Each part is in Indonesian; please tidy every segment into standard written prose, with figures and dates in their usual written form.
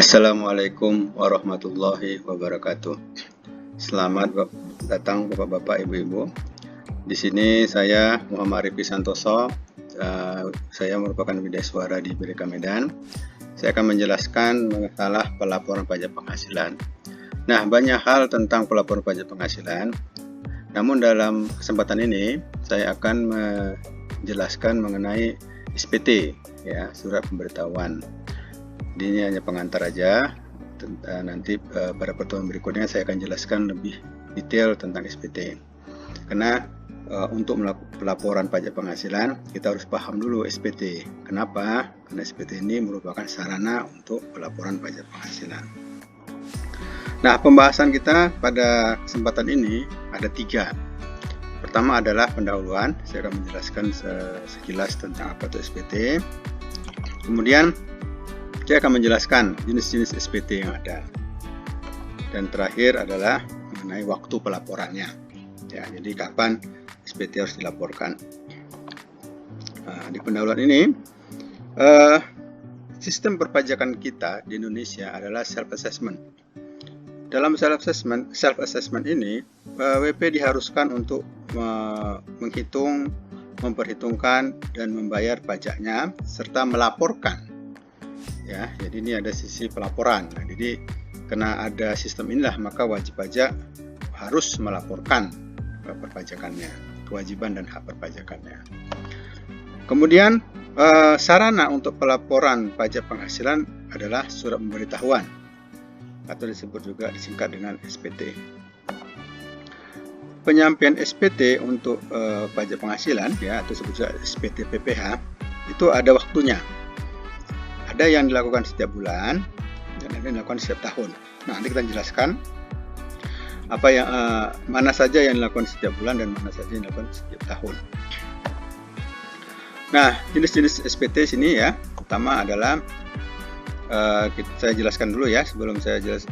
Assalamualaikum warahmatullahi wabarakatuh. Selamat datang Bapak-bapak, Ibu-ibu. Di sini saya Muhammad Rifki Santoso. Saya merupakan bidai suara di BDK Medan. Saya akan menjelaskan masalah pelaporan pajak penghasilan. Nah, banyak hal tentang pelaporan pajak penghasilan. Namun dalam kesempatan ini saya akan menjelaskan mengenai SPT, ya, surat pemberitahuan. Ini hanya pengantar aja. Nanti pada pertemuan berikutnya saya akan jelaskan lebih detail tentang SPT. Karena untuk melakukan pelaporan pajak penghasilan kita harus paham dulu SPT. Kenapa? Karena SPT ini merupakan sarana untuk pelaporan pajak penghasilan. Nah, pembahasan kita pada kesempatan ini ada 3. Pertama adalah pendahuluan. Saya akan menjelaskan sekilas tentang apa itu SPT. Kemudian saya akan menjelaskan jenis-jenis SPT yang ada. Dan terakhir adalah mengenai waktu pelaporannya. Ya, jadi kapan SPT harus dilaporkan. Nah, di pendahuluan ini, sistem perpajakan kita di Indonesia adalah self-assessment. Dalam self-assessment ini, WP diharuskan untuk menghitung, memperhitungkan, dan membayar pajaknya, serta melaporkan. Ya, jadi ini ada sisi pelaporan. Nah, jadi karena ada sistem inilah maka wajib pajak harus melaporkan perpajakannya, kewajiban dan hak perpajakannya. Kemudian sarana untuk pelaporan pajak penghasilan adalah surat pemberitahuan atau disebut juga disingkat dengan SPT. Penyampaian SPT untuk pajak penghasilan, ya, atau disebut juga SPT PPH, itu ada waktunya. Ada yang dilakukan setiap bulan dan ada yang dilakukan setiap tahun. Nah, nanti kita jelaskan apa yang mana saja yang dilakukan setiap bulan dan mana saja yang dilakukan setiap tahun. Nah, jenis-jenis SPT sini, ya. Pertama adalah saya jelaskan dulu, ya, sebelum saya jelas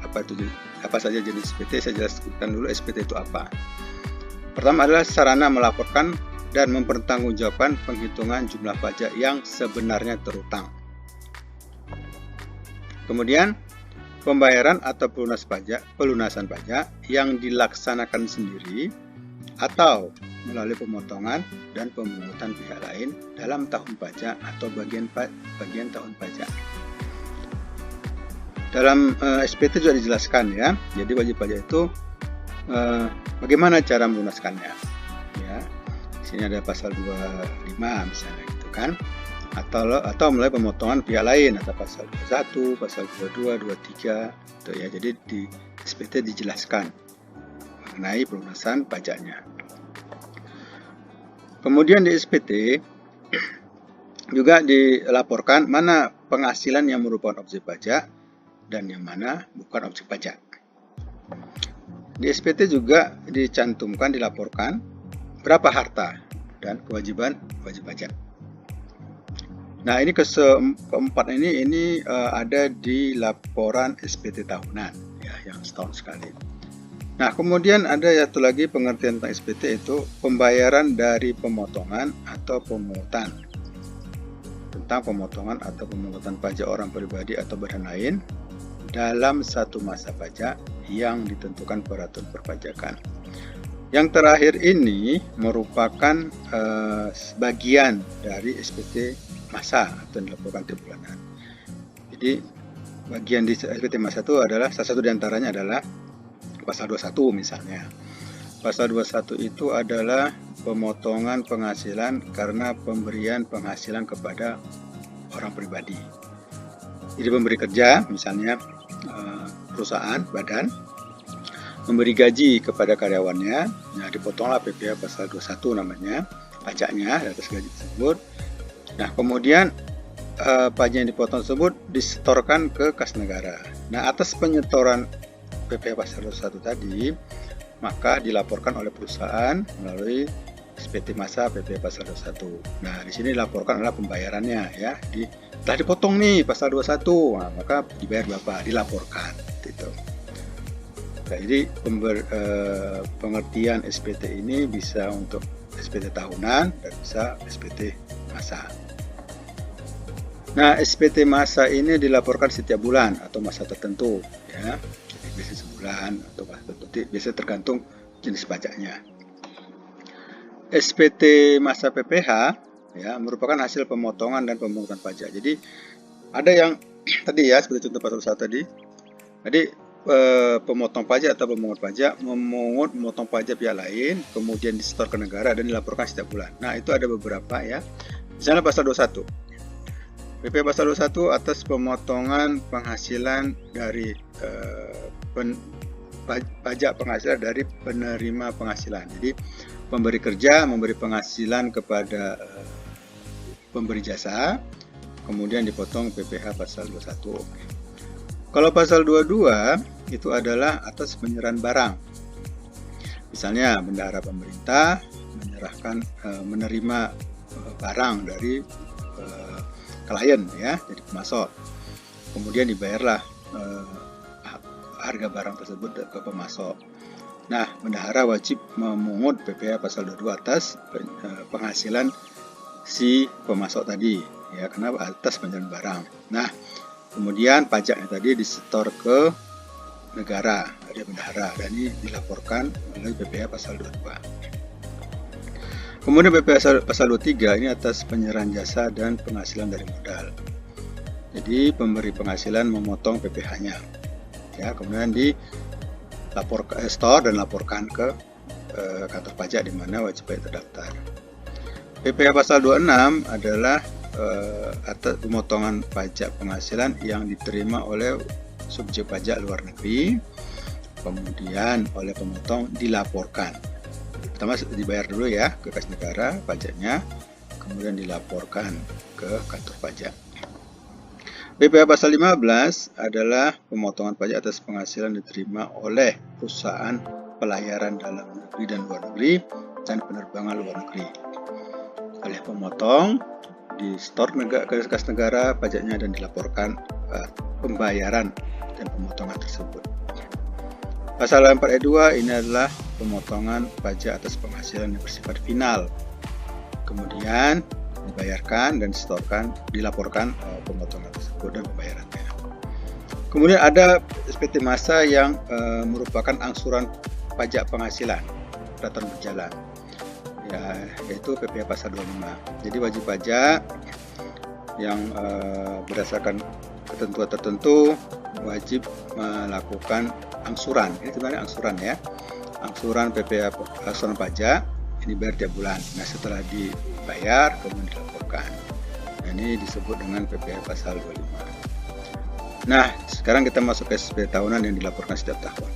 apa saja jenis SPT. Saya jelaskan dulu SPT itu apa. Pertama adalah sarana melaporkan dan mempertanggungjawabkan penghitungan jumlah pajak yang sebenarnya terutang. Kemudian pembayaran atau pelunasan pajak yang dilaksanakan sendiri atau melalui pemotongan dan pemungutan pihak lain dalam tahun pajak atau bagian tahun pajak. Dalam SPT juga dijelaskan, ya. Jadi wajib pajak itu bagaimana cara melunaskannya. Ya. Di sini ada pasal 25 misalnya, gitu kan. Atau melalui pemotongan pihak lain, atau pasal 21, pasal 22, 23, gitu, ya. Jadi di SPT dijelaskan mengenai pelunasan pajaknya. Kemudian di SPT juga dilaporkan mana penghasilan yang merupakan objek pajak dan yang mana bukan objek pajak. Di SPT juga dilaporkan berapa harta dan kewajiban wajib pajak. Nah, ini keempat ini ada di laporan SPT tahunan, ya, yang setahun sekali. Nah, kemudian ada satu lagi pengertian tentang SPT, itu pembayaran dari pemotongan atau pemungutan. Tentang pemotongan atau pemungutan pajak orang pribadi atau badan lain dalam satu masa pajak yang ditentukan peraturan perpajakan. Yang terakhir ini merupakan bagian dari SPT masa atau dilaporkan tiap bulanan. Jadi bagian di SPT masa itu adalah salah satu diantaranya adalah pasal 21 misalnya. Pasal 21 itu adalah pemotongan penghasilan karena pemberian penghasilan kepada orang pribadi. Jadi pemberi kerja, misalnya perusahaan, badan, memberi gaji kepada karyawannya, nah dipotonglah PPh pasal 21 namanya, pajaknya atas gaji tersebut. Nah, kemudian pajak yang dipotong tersebut disetorkan ke kas negara. Nah, atas penyetoran PPh pasal 21 tadi, maka dilaporkan oleh perusahaan melalui SPT masa PPh pasal 21. Nah, di sini dilaporkan adalah pembayarannya, ya. Telah dipotong nih pasal 21, nah, maka dibayar berapa? Dilaporkan, gitu. Nah, jadi pengertian SPT ini bisa untuk SPT tahunan dan bisa SPT masa. Nah, SPT masa ini dilaporkan setiap bulan atau masa tertentu, ya. Jadi biasanya sebulan atau masa tertentu, biasanya tergantung jenis pajaknya. SPT masa PPH ya merupakan hasil pemotongan dan pemungutan pajak. Jadi ada yang tadi ya seperti contoh pasal 1 tadi. Jadi pemotong pajak atau pemungut pajak memotong pajak pihak lain, kemudian disetor ke negara dan dilaporkan setiap bulan. Nah, itu ada beberapa ya. Misalnya pasal 21. PP pasal 21 atas pemotongan penghasilan dari pajak penghasilan dari penerima penghasilan. Jadi pemberi kerja memberi penghasilan kepada pemberi jasa, kemudian dipotong PPh pasal 21. Kalau pasal 22 itu adalah atas penyerahan barang. Misalnya bendahara pemerintah menerima barang dari klien ya, jadi pemasok. Kemudian dibayarlah harga barang tersebut ke pemasok. Nah, bendahara wajib memungut PPh pasal 22 atas penghasilan si pemasok tadi, ya, karena atas penyerahan barang. Nah, kemudian pajaknya tadi disetor ke negara dari bendahara dan ini dilaporkan melalui PPh pasal 22. Kemudian PPh pasal 23 ini atas penyerahan jasa dan penghasilan dari modal. Jadi pemberi penghasilan memotong PPh-nya. Ya, kemudian store dan laporkan ke kantor pajak di mana wajib pajak terdaftar. PPh pasal 26 adalah atas pemotongan pajak penghasilan yang diterima oleh subjek pajak luar negeri, kemudian oleh pemotong dilaporkan. Pertama dibayar dulu ya ke kas negara pajaknya, kemudian dilaporkan ke kantor pajak. PPh pasal 15 adalah pemotongan pajak atas penghasilan diterima oleh perusahaan pelayaran dalam negeri dan luar negeri dan penerbangan luar negeri. Oleh pemotong, di store ke kas negara pajaknya dan dilaporkan pembayaran dan pemotongan tersebut. Pasal 4 ayat 2 ini adalah pemotongan pajak atas penghasilan yang bersifat final. Kemudian dibayarkan dan dilaporkan pemotongan tersebut dan pembayarannya. Kemudian ada SPT masa yang merupakan angsuran pajak penghasilan peraturan berjalan, ya, yaitu PPh pasal 25. Jadi wajib pajak yang berdasarkan ketentuan tertentu wajib melakukan angsuran. Ini sebenarnya angsuran ya, angsuran PPh angsuran pajak ini bayar tiap bulan. Nah, setelah dibayar kemudian dilaporkan. Nah, ini disebut dengan PPh pasal 25. Nah, sekarang kita masuk ke SPT tahunan yang dilaporkan setiap tahun.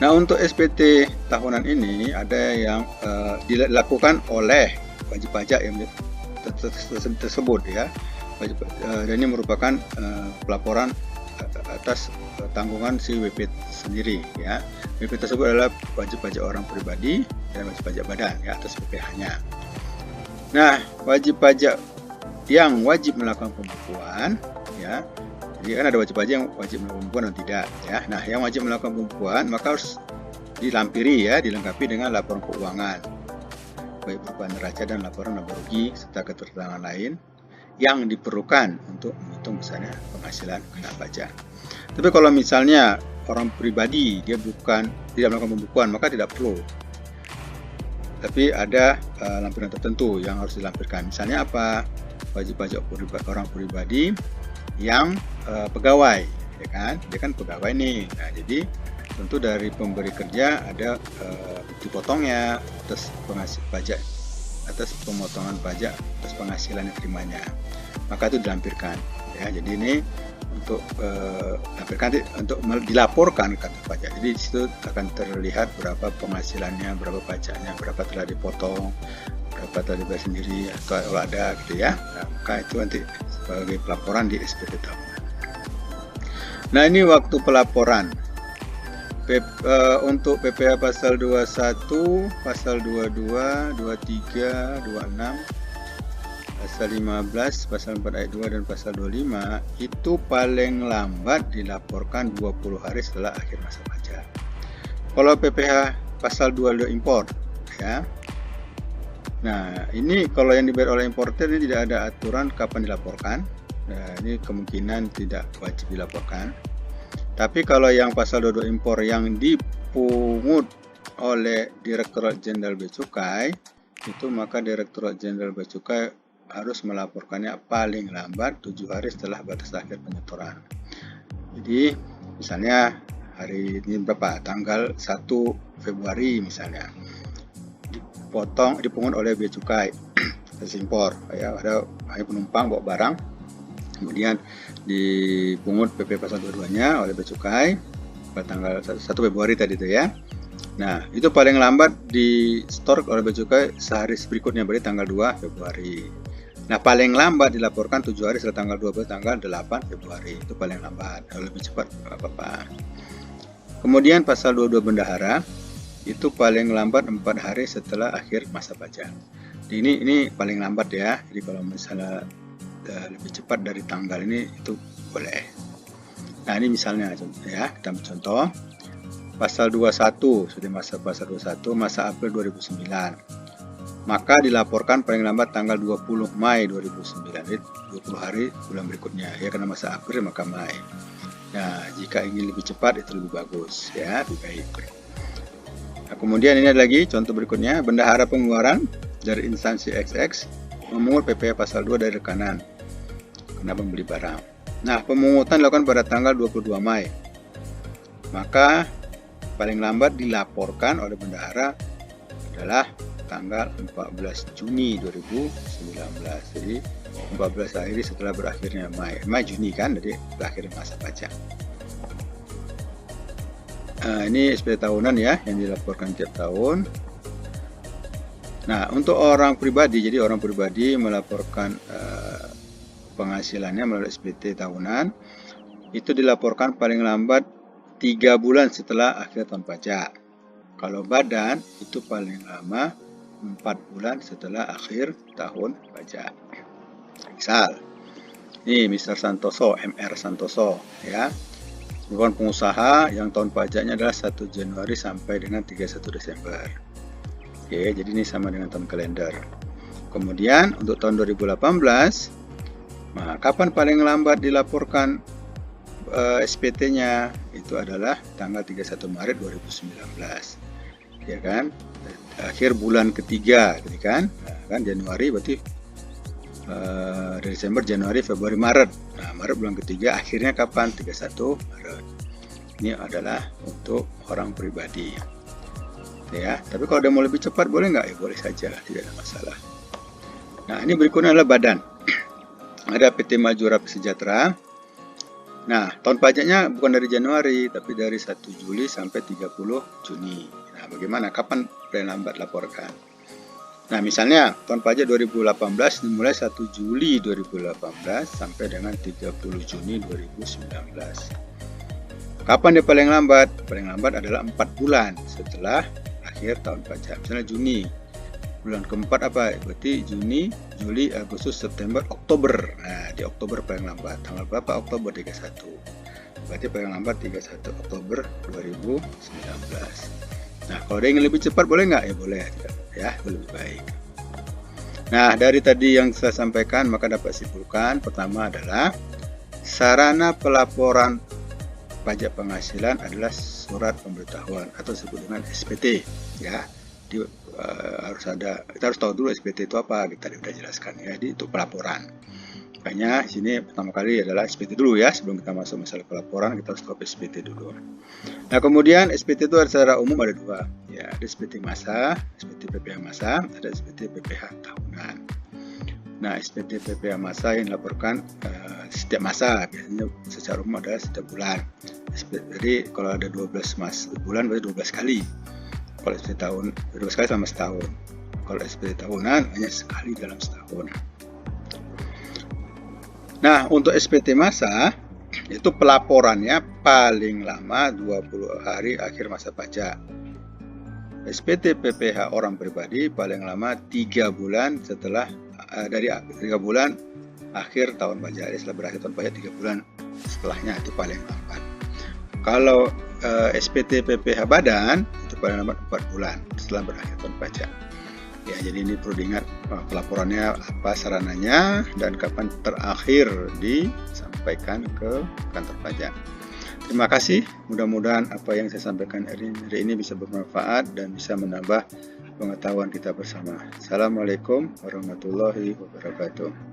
Nah, untuk SPT tahunan ini ada yang dilakukan oleh wajib pajak yang tersebut ya. Dan ini merupakan pelaporan atas tanggungan si WP sendiri ya. WP tersebut adalah wajib pajak orang pribadi dan wajib pajak badan ya atas PPh-nya. Nah, wajib pajak yang wajib melakukan pembukuan ya. Jadi kan ada wajib pajak yang wajib melakukan pembukuan dan tidak ya. Nah, yang wajib melakukan pembukuan maka harus dilampiri ya, dilengkapi dengan laporan keuangan baik berupa neraca dan laporan laba rugi serta keterangan lain yang diperlukan untuk menghitung besarnya penghasilan kena pajak. Tapi kalau misalnya orang pribadi dia tidak melakukan pembukuan maka tidak perlu. Tapi ada lampiran tertentu yang harus dilampirkan. Misalnya apa? Wajib pajak orang pribadi yang pegawai, ya kan? Dia kan pegawai nih. Nah, jadi tentu dari pemberi kerja ada bukti potongnya atas penghasil pajak, atas pemotongan pajak atas penghasilan yang terimanya, maka itu dilampirkan ya. Jadi ini untuk dilaporkan ke kantor pajak. Jadi di situ akan terlihat berapa penghasilannya, berapa pajaknya, berapa telah dipotong, berapa telah dibayar sendiri atau kalau ada gitu ya. Nah, maka itu nanti sebagai pelaporan di SPT tahunan. Nah, ini waktu pelaporan. Untuk PPh pasal 21, pasal 22, 23, 26, pasal 15, pasal 4 ayat 2 dan pasal 25 itu paling lambat dilaporkan 20 hari setelah akhir masa pajak. Kalau PPh pasal 22 import ya, Nah, ini kalau yang dibayar oleh importer ini tidak ada aturan kapan dilaporkan. Nah, ini kemungkinan tidak wajib dilaporkan. Tapi kalau yang pasal 22 impor yang dipungut oleh Direktorat Jenderal Bea Cukai, itu maka Direktorat Jenderal Bea Cukai harus melaporkannya paling lambat 7 hari setelah batas akhir penyetoran. Jadi, misalnya hari ini berapa? Tanggal 1 Februari misalnya. Dipungut oleh Bea Cukai hasil impor, ya, ada penumpang bawa barang, kemudian dipungut PP pasal 22-nya oleh Bea Cukai pada tanggal 1 Februari tadi itu ya. Nah, itu paling lambat di store oleh Bea Cukai sehari berikutnya, berarti tanggal 2 Februari. Nah, paling lambat dilaporkan 7 hari setelah tanggal 12 tanggal 8 Februari. Itu paling lambat. Kalau lebih cepat apa-apa. Kemudian pasal 22 bendahara itu paling lambat 4 hari setelah akhir masa pajak. Ini paling lambat ya. Jadi kalau misalnya lebih cepat dari tanggal ini itu boleh. Nah, ini misalnya ya, kita ambil contoh. Pasal 21 sudah pasal 21 masa April 2009. Maka dilaporkan paling lambat tanggal 20 Mei 2009. Jadi 20 hari bulan berikutnya ya, karena masa April maka Mei. Nah, jika ingin lebih cepat itu lebih bagus ya, lebih baik. Nah, kemudian ini ada lagi contoh berikutnya, bendahara pengeluaran dari instansi XX memungut PPh pasal 2 dari rekanan karena membeli barang. Nah, pemungutan dilakukan pada tanggal 22 Mei. Maka paling lambat dilaporkan oleh bendahara adalah tanggal 14 Juni 2019. Jadi 14 hari setelah berakhirnya Mei Juni kan, jadi berakhir masa pajak. Ini SPT tahunan ya yang dilaporkan tiap tahun. Nah, untuk orang pribadi, jadi orang pribadi melaporkan penghasilannya melalui SPT tahunan itu dilaporkan paling lambat 3 bulan setelah akhir tahun pajak. Kalau badan itu paling lama 4 bulan setelah akhir tahun pajak. Misal, ini Mr. Santoso, MR Santoso ya, merupakan pengusaha yang tahun pajaknya adalah 1 Januari sampai dengan 31 Desember. Oke, jadi ini sama dengan tahun kalender. Kemudian untuk tahun 2018, nah, kapan paling lambat dilaporkan SPT-nya? Itu adalah tanggal 31 Maret 2019. Ya kan? Akhir bulan ketiga, gitu kan? Nah, kan Januari berarti Desember, Januari, Februari, Maret. Nah, Maret bulan ketiga, akhirnya kapan? 31 Maret. Ini adalah untuk orang pribadi. Ya, tapi kalau dia mau lebih cepat boleh nggak? Ya boleh saja, tidak ada masalah. Nah, ini berikutnya adalah badan. Ada PT Maju Rapi Sejahtera. Nah, tahun pajaknya bukan dari Januari, tapi dari 1 Juli sampai 30 Juni. Nah, bagaimana? Kapan paling lambat laporkan? Nah, misalnya tahun pajak 2018 dimulai 1 Juli 2018 sampai dengan 30 Juni 2019. Kapan dia paling lambat? Paling lambat adalah 4 bulan setelah akhir tahun pajak. Misalnya Juni. Bulan keempat apa? Berarti Juni, Juli, Agustus, September, Oktober. Nah, di Oktober paling lambat. Tanggal berapa? Oktober 31. Berarti paling lambat 31 Oktober 2019. Nah, kalau dia ingin lebih cepat boleh nggak? Ya boleh, ya lebih baik. Nah, dari tadi yang saya sampaikan maka dapat simpulkan pertama adalah sarana pelaporan pajak penghasilan adalah surat pemberitahuan atau disebut dengan SPT. Ya, kita harus tahu dulu SPT itu apa. Kita sudah jelaskan ya. Jadi untuk pelaporan. Makanya sini pertama kali adalah SPT dulu ya, sebelum kita masuk masalah pelaporan kita harus tahu SPT dulu. Nah, kemudian SPT itu secara umum ada dua ya, ada SPT masa, SPT PPh masa, ada SPT PPh tahunan. Nah, SPT PPh masa yang dilaporkan setiap masa, biasanya secara umum adalah setiap bulan. Jadi kalau ada 12 bulan berarti 12 kali. Kalau SPT tahun 12 kali selama setahun. Kalau SPT tahunan hanya sekali dalam setahun. Nah, untuk SPT masa, itu pelaporannya paling lama 20 hari akhir masa pajak. SPT PPh orang pribadi paling lama 3 bulan setelah dari 3 bulan akhir tahun pajak. Setelah berakhir tahun pajak 3 bulan setelahnya itu paling lambat. Kalau SPT PPh badan itu paling lambat 4 bulan setelah berakhir tahun pajak. Ya, jadi ini perlu diingat pelaporannya apa sarananya dan kapan terakhir disampaikan ke kantor pajak. Terima kasih, mudah-mudahan apa yang saya sampaikan hari ini bisa bermanfaat dan bisa menambah pengetahuan kita bersama. Assalamualaikum warahmatullahi wabarakatuh.